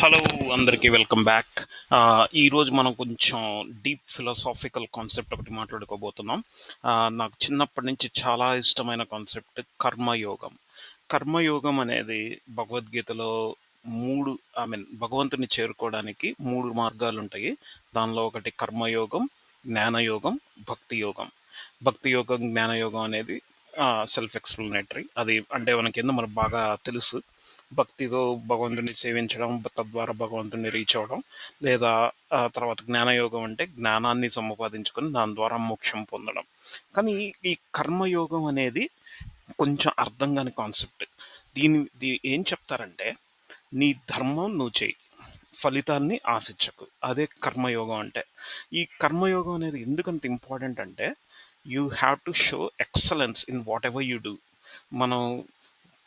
Hello, అందరికీ welcome back. ఈరోజు మనం కొంచెం డీప్ ఫిలాసాఫికల్ కాన్సెప్ట్ ఒకటి మాట్లాడుకోబోతున్నాం. నాకు చిన్నప్పటి నుంచి చాలా ఇష్టమైన కాన్సెప్ట్ కర్మయోగం. కర్మయోగం అనేది భగవద్గీతలో మూడు ఐ మీన్ భగవంతుని చేరుకోవడానికి మూడు మార్గాలు ఉంటాయి. దానిలో ఒకటి కర్మయోగం, జ్ఞానయోగం, భక్తి యోగం. భక్తి యోగం, జ్ఞానయోగం అనేది సెల్ఫ్ ఎక్స్ప్లెనేటరీ. అది అంటే మనకు బాగా తెలుసు. భక్తితో భగవంతుని సేవించడం, తద్వారా భగవంతుని రీచ్ అవ్వడం. లేదా తర్వాత జ్ఞానయోగం అంటే జ్ఞానాన్ని సముపాదించుకొని దాని ద్వారా మోక్షం పొందడం. కానీ ఈ కర్మయోగం అనేది కొంచెం అర్థం కాని కాన్సెప్ట్. ఏం చెప్తారంటే, నీ ధర్మం నువ్వు చెయ్యి, ఫలితాన్ని ఆశించకు. అదే కర్మయోగం అంటే. ఈ కర్మయోగం అనేది ఎందుకంత ఇంపార్టెంట్ అంటే, you have to show excellence in what ever you do. మనం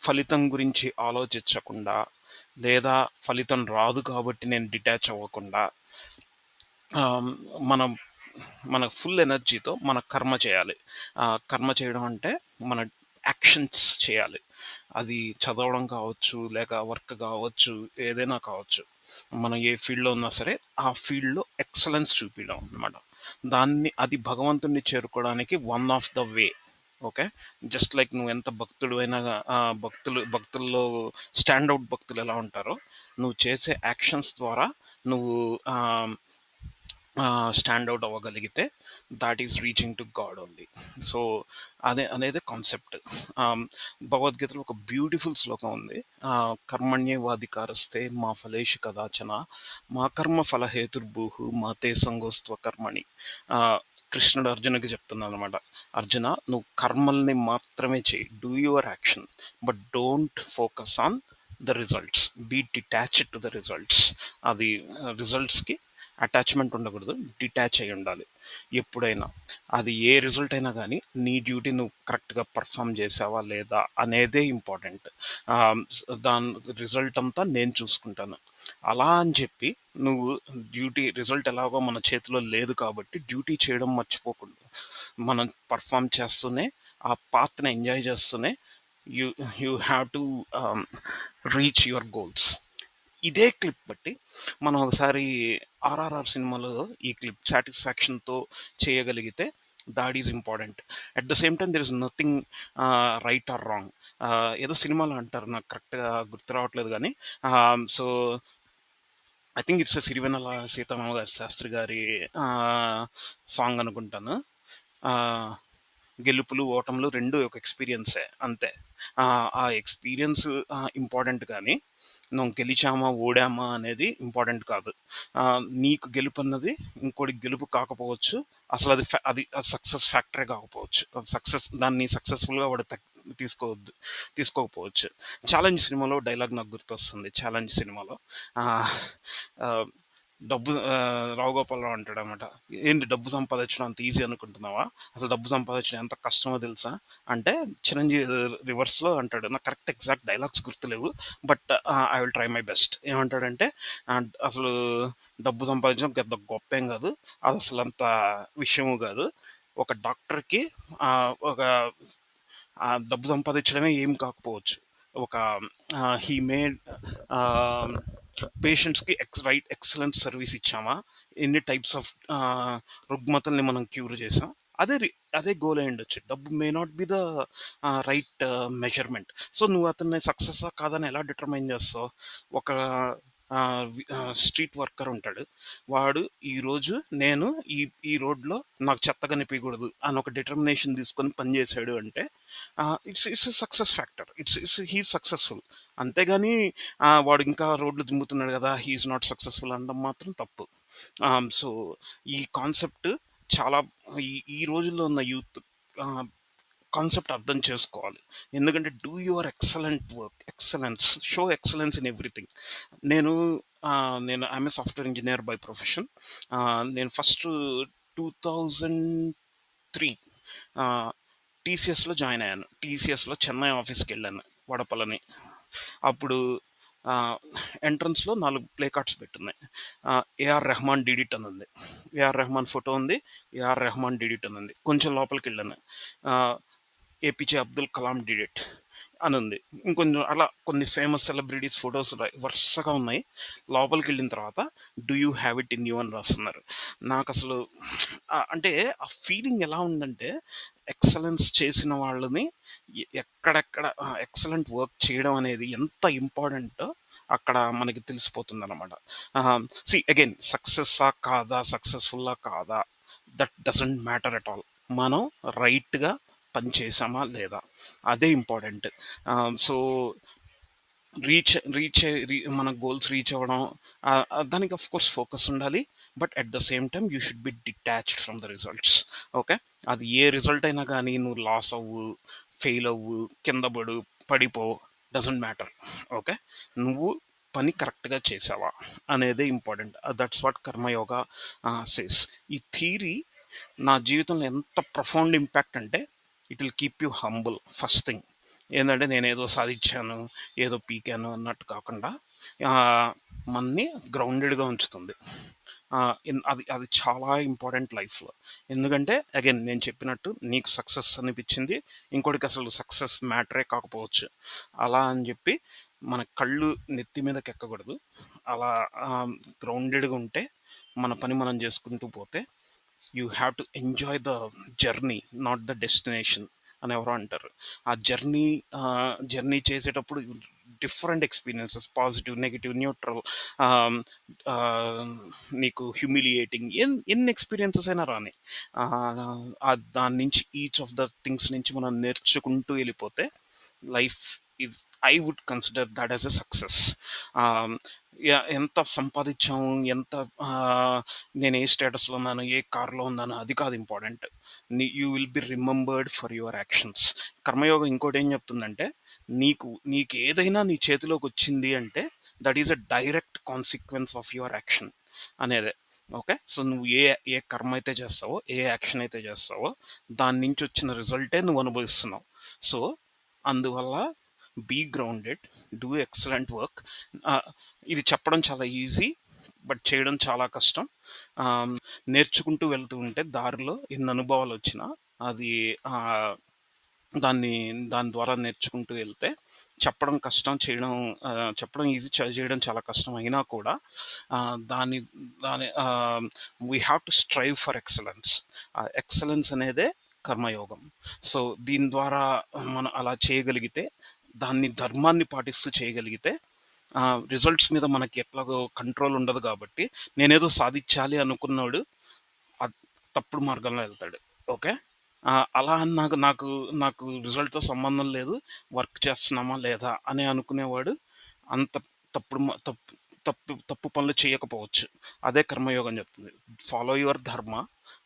ఫలితం గురించి ఆలోచించకుండా, లేదా ఫలితం రాదు కాబట్టి నేను డిటాచ్ అవ్వకుండా, ఆమ్, మనం మన ఫుల్ ఎనర్జీతో మన కర్మ చేయాలి. కర్మ చేయడం అంటే మన యాక్షన్స్ చేయాలి. అది చదవడం కావచ్చు, లేక వర్క్ కావచ్చు, ఏదైనా కావచ్చు. మనం ఏ ఫీల్డ్లో ఉన్నా సరే ఆ ఫీల్డ్లో ఎక్సలెన్స్ చూపించడం అనమాట. అది భగవంతుణ్ణి చేరుకోవడానికి one of the way. Okay. Just like నువ్వు ఎంత భక్తుడు అయినా, భక్తుల్లో స్టాండ్ అవుట్ భక్తులు ఎలా ఉంటారో, నువ్వు చేసే యాక్షన్స్ ద్వారా నువ్వు స్టాండ్ అవుట్ అవ్వగలిగితే that is reaching to God only. So అనేది కాన్సెప్ట్. భగవద్గీతలో ఒక బ్యూటిఫుల్ శ్లోకం ఉంది. కర్మణ్యేవాధికారస్తే మా ఫలేషు కదాచన మా కర్మ ఫలహేతుర్భూహు మా తే సంగోస్త్వ కర్మణి. కృష్ణుడు అర్జునుడికి చెప్తున్నాను అనమాట. అర్జున, నువ్వు కర్మల్ని మాత్రమే చేయి, do your action, but don't focus on the results, be detached to the results. అది రిజల్ట్స్కి అటాచ్మెంట్ ఉండకూడదు, డిటాచ్ అయి ఉండాలి ఎప్పుడైనా. అది ఏ రిజల్ట్ అయినా కానీ నీ డ్యూటీ నువ్వు కరెక్ట్గా పర్ఫామ్ చేసావా లేదా అనేదే ఇంపార్టెంట్. దాని రిజల్ట్ అంతా నేను చూసుకుంటాను అలా అని చెప్పి నువ్వు రిజల్ట్ ఎలాగో మన చేతిలో లేదు కాబట్టి డ్యూటీ చేయడం మర్చిపోకుండా, మనం పర్ఫామ్ చేస్తూనే ఆ పాత్ని ఎంజాయ్ చేస్తూనే you you have to reach your goals. ఇదే క్లిప్ బట్టి మనం ఒకసారి ఆర్ఆర్ఆర్ సినిమాలో ఈ క్లిప్ సాటిస్ఫాక్షన్తో చేయగలిగితే that is important. At the same time there is nothing right or wrong. ఏదో సినిమాలో అంటారు, నాకు కరెక్ట్గా గుర్తు రావట్లేదు కానీ. So I think it's Sirivennela Seetharama గారి శాస్త్రి గారి సాంగ్ అనుకుంటాను. గెలుపులు ఓటములు రెండు ఒక ఎక్స్పీరియన్సే, అంతే. ఆ ఎక్స్పీరియన్స్ ఇంపార్టెంట్, కానీ నువ్వు గెలిచామా ఓడామా అనేది ఇంపార్టెంట్ కాదు. నీకు గెలుపు అన్నది ఇంకోటికి గెలుపు కాకపోవచ్చు, అసలు అది సక్సెస్ ఫ్యాక్టరే కాకపోవచ్చు. దాన్ని సక్సెస్ఫుల్గా వాడు తీసుకోకపోవచ్చు. ఛాలెంజ్ సినిమాలో డైలాగ్ నాకు గుర్తొస్తుంది. ఛాలెంజ్ సినిమాలో డబ్బు రావు గోపాలరావు అంటాడు అనమాట, ఏంటి డబ్బు సంపాదించడం అంత ఈజీ అనుకుంటున్నావా, అసలు డబ్బు సంపాదించడం ఎంత కష్టమో తెలుసా అంటే, చిరంజీవి రివర్స్లో అంటాడు. నాకు కరెక్ట్ ఎగ్జాక్ట్ డైలాగ్స్ గుర్తులేవు, but I will try my best. ఏమంటాడంటే, అసలు డబ్బు సంపాదించడం పెద్ద గొప్ప ఏం కాదు, అది అసలు అంత విషయము కాదు. ఒక డాక్టర్కి ఒక డబ్బు సంపాదించడమే ఏం కాకపోవచ్చు. ఒక హీ మేడ్ పేషెంట్స్కి ఎక్సలెంట్ సర్వీస్ ఇచ్చామా, ఎన్ని టైప్స్ ఆఫ్ రుగ్మతల్ని మనం క్యూర్ చేసాం, అదే గోల్ అయి ఉండొచ్చు. డబ్బు may not be the right measurement. So నువ్వు అతన్ని సక్సెస్ కాదని ఎలా డిటర్మైన్ చేస్తావు? ఒక స్ట్రీట్ వర్కర్ ఉంటాడు, వాడు ఈరోజు నేను ఈ రోడ్లో నాకు చెత్త కనిపించకూడదు అని ఒక డిటర్మినేషన్ తీసుకొని పనిచేసాడు అంటే its success factor. He is successful. అంతేగాని వాడు ఇంకా రోడ్లు దింపుతున్నాడు కదా, హీఈస్ నాట్ సక్సెస్ఫుల్ అనడం మాత్రం తప్పు. సో ఈ కాన్సెప్ట్ చాలా ఈ రోజుల్లో ఉన్న యూత్ కాన్సెప్ట్ అర్థం చేసుకోవాలి. ఎందుకంటే do your excellent work, show excellence in everything. నేను I'm a software engineer by profession. నేను ఫస్ట్ 2003 టీసీఎస్లో జాయిన్ అయ్యాను. టీసీఎస్లో చెన్నై ఆఫీస్కి వెళ్ళాను, వడపల్లని. అప్పుడు ఎంట్రన్స్లో 4 ప్లే కార్డ్స్ పెట్టున్నాయి. ఏఆర్ రెహమాన్ డిడిట్ అని ఉంది, ఏఆర్ రెహమాన్ ఫోటో ఉంది, ఏఆర్ రెహమాన్ డిడిట్ అని ఉంది. కొంచెం లోపలికి వెళ్ళాను, ఏపీజే అబ్దుల్ కలాం డిడిట్. అనుంది. ఇంకొంచెం అలా కొన్ని ఫేమస్ సెలబ్రిటీస్ ఫోటోస్ వరుసగా ఉన్నాయి. లోపలికెళ్ళిన తర్వాత do you have it in you అని రాస్తున్నారు. నాకసలు అంటే ఆ ఫీలింగ్ ఎలా ఉందంటే ఎక్సలెన్స్ చేసిన వాళ్ళని ఎక్కడెక్కడ ఎక్సలెంట్ వర్క్ చేయడం అనేది ఎంత ఇంపార్టెంటో అక్కడ మనకి తెలిసిపోతుందనమాట. అగైన్ సక్సెస్సా కాదా? సక్సెస్‌ఫుల్లా కాదా? That doesn't matter at all. మనం రైట్‌గా పని చేశామా లేదా? అదే ఇంపార్టెంట్. సో మన గోల్స్ రీచ్ అవ్వడం, దానికి ఆఫ్ కోర్స్ ఫోకస్ ఉండాలి. But at the same time you should be detached from the results. Okay. అది ఏ రిజల్ట్ అయినా కానీ నువ్వు లాస్ అవ్వు, ఫెయిల్ అవ్వు, కింద పడు, పడిపో, డజంట్ మ్యాటర్. ఓకే. నువ్వు పని కరెక్ట్గా చేసావా అనేదే important. That's what karma yoga says. ఈ థీరీ నా జీవితంలో ఎంత ప్రొఫౌండ్ ఇంపాక్ట్ అంటే it will keep you humble. First thing ఏంటంటే నేనేదో సాధించాను, ఏదో పీకాను అన్నట్టు కాకుండా మనని గ్రౌండెడ్గా ఉంచుతుంది. అది అది చాలా ఇంపార్టెంట్ లైఫ్లో. ఎందుకంటే అగైన్ నేను చెప్పినట్టు నీకు సక్సెస్ అనిపించింది, ఇంకోటికి అసలు సక్సెస్ మ్యాటరే కాకపోవచ్చు. అలా అని చెప్పి మన కళ్ళు నెత్తి మీదకి ఎక్కకూడదు. అలా గ్రౌండెడ్గా ఉంటే మన పని మనం చేసుకుంటూ పోతే you have to enjoy the journey, not the destination అని ఎవరో అంటారు. ఆ జర్నీ చేసేటప్పుడు different experiences, positive, negative, neutral, నీకు హ్యూమిలియేటింగ్ ఎన్ని ఎక్స్పీరియన్సెస్ అయినా రాని, దాని నుంచి ఈచ్ ఆఫ్ ద థింగ్స్ నుంచి మనం నేర్చుకుంటూ వెళ్ళిపోతే life is, I would consider that as a success. ఎంత సంపాదించాము, ఎంత నేను ఏ స్టేటస్లో ఉన్నాను, ఏ కార్లో ఉన్నాను, అది కాదు important. You will be remembered for your actions. కర్మయోగం ఇంకోటి ఏం చెప్తుందంటే నీకు ఏదైనా నీ చేతిలోకి వచ్చింది అంటే that is a direct consequence of your action అనేదే. ఓకే. సో నువ్వు ఏ ఏ కర్మ అయితే చేస్తావో, ఏ యాక్షన్ అయితే చేస్తావో, దాని నుంచి వచ్చిన రిజల్టే నువ్వు అనుభవిస్తున్నావు. సో అందువల్ల be grounded, do excellent work. ఇది చెప్పడం చాలా ఈజీ, బట్ చేయడం చాలా కష్టం. నేర్చుకుంటూ వెళ్తూ ఉంటే దారిలో ఎన్ని అనుభవాలు వచ్చినా అది దాన్ని దాని ద్వారా నేర్చుకుంటూ వెళ్తే చెప్పడం కష్టం, చెప్పడం ఈజీ, చేయడం చాలా కష్టం అయినా కూడా దాని దాని we have to strive for excellence. Excellence అనేదే కర్మయోగం. సో దీని ద్వారా మనం అలా చేయగలిగితే, దాన్ని ధర్మాన్ని పాటిస్తూ చేయగలిగితే రిజల్ట్స్ మీద మనకి ఎట్లాగో కంట్రోల్ ఉండదు కాబట్టి నేనేదో సాధించాలి అనుకున్నాడు తప్పుడు మార్గంలో వెళ్తాడు. ఓకే. అలా అని నాకు నాకు నాకు రిజల్ట్‌తో సంబంధం లేదు, వర్క్ చేస్తున్నామా లేదా అని అనుకునేవాడు అంత తప్పుడు మ తప్పు తప్పు తప్పు పనులు చేయకపోవచ్చు. అదే కర్మయోగం చెప్తుంది. Follow your dharma,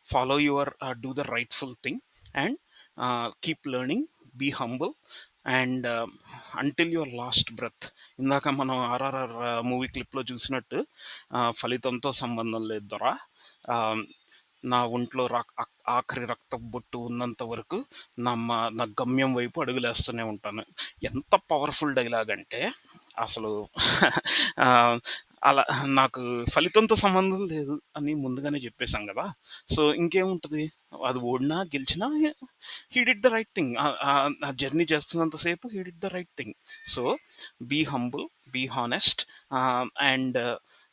follow your do the rightful thing and keep learning, be humble and until your last breath. ఇందాక మనం 'ఆర్ఆర్ఆర్' మూవీ క్లిప్‌లో చూసినట్టు ఫలితంతో సంబంధం లేదు దొర. ఆహ్, నా ఒంట్లో ఆఖరి రక్తపు బొట్టు ఉన్నంత వరకు నా గమ్యం వైపు అడుగులేస్తూనే ఉంటాను. ఎంత పవర్‌ఫుల్ డైలాగ్ అంటే అసలు ఆహ్, అలా నాకు ఫలితంతో సంబంధం లేదు అని ముందుగానే చెప్పేసాం గదా! సో ఇంకేముంటది? అది ఓడినా, గెలిచినా he did the right thing. ఆ జర్నీ చేస్తున్నంత సేపు he did the right thing. So be humble, be honest, and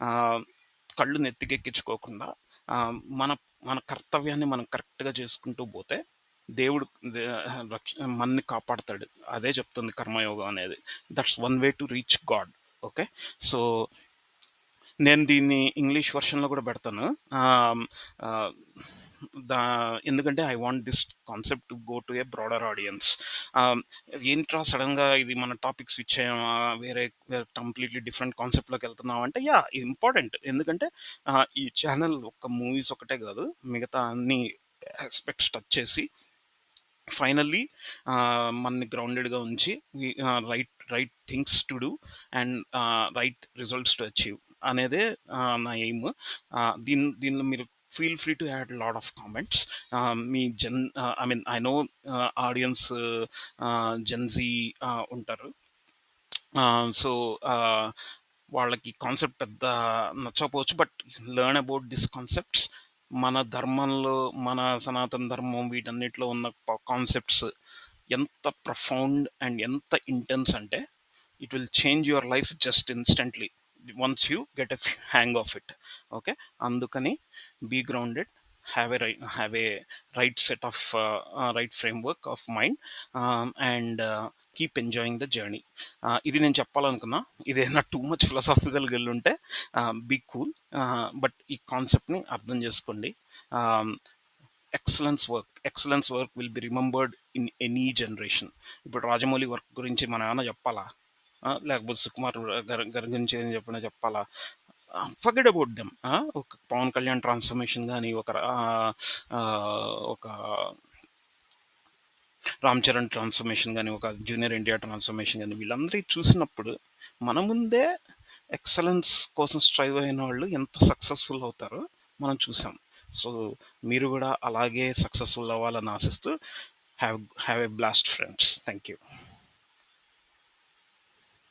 ah, కళ్ళు నెత్తికెక్కించుకోకుండా మన మన కర్తవ్యాన్ని మనం కరెక్ట్‌గా చేసుకుంటూ పోతే దేవుడు దే మనల్ని కాపాడతాడు. అదే చెప్తుంది కర్మయోగం అనేది. That's one way to reach God. Okay. So నేను దీన్ని ఇంగ్లీష్ వెర్షన్‌లో కూడా పెడతాను. ఆహ్, ఆహ్, దా ఎందుకంటే I want this concept to go to a broader audience. ఆహ్, ఏంట్రా సడెన్‌గా ఇది మన టాపిక్ స్విచ్ అయ్యామా? వేరే కంప్లీట్‌లీ డిఫరెంట్ కాన్సెప్ట్‌లోకి వెళ్తున్నామా అంటే ఇంపార్టెంట్. ఎందుకంటే ఈ ఛానెల్ ఒక్క మూవీస్ ఒకటే కాదు, మిగతా అన్ని ఆస్పెక్ట్స్ టచ్ చేసి ఫైనల్లీ మనని గ్రౌండెడ్‌గా ఉంచి right right things to do and right results to achieve అనేదే నా ఎయిమ్. దీనిలో మీరు feel free to add lot of comments. మీ I mean I know audience gen Z ఉంటారు. సో వాళ్ళకి కాన్సెప్ట్ పెద్ద నచ్చకపోవచ్చు, but learn about this concepts. మన ధర్మంలో, మన సనాతన ధర్మం వీటన్నిటిలో ఉన్న కాన్సెప్ట్స్ ఎంత ప్రొఫౌండ్ అండ్ ఎంత ఇంటెన్స్ అంటే it will change your life just instantly once you get a hang of it. Okay, అందుకని be grounded, have a right set of right framework of mind, and keep enjoying the journey. ఇది నేను చెప్పాలనుకున్నా. ఇదేదైనా too much ఫిలాసాఫికల్గా వెళ్ళుంటే be cool, but ఈ కాన్సెప్ట్ని అర్థం చేసుకోండి. Excellence work will be remembered in any generation. ఇప్పుడు రాజమౌళి వర్క్ గురించి మనం ఏమైనా చెప్పాలా? లేకపోతే సుకుమార్ గారి గురించి ఏం చెప్పాలా? Forget about them. ఒక పవన్ కళ్యాణ్ ట్రాన్స్ఫర్మేషన్ కానీ, ఒక రామ్ చరణ్ ట్రాన్స్ఫర్మేషన్ కానీ, ఒక జూనియర్ ఎన్టీఆర్ ట్రాన్స్ఫర్మేషన్ కానీ, వీళ్ళందరి చూసినప్పుడు మన ముందే ఎక్సలెన్స్ కోసం స్ట్రైవ్ అయిన వాళ్ళు ఎంత సక్సెస్ఫుల్ అవుతారో మనం చూసాం. సో మీరు కూడా అలాగే సక్సెస్ఫుల్ అవ్వాలని ఆశిస్తూ have have a blast friends. Thank you.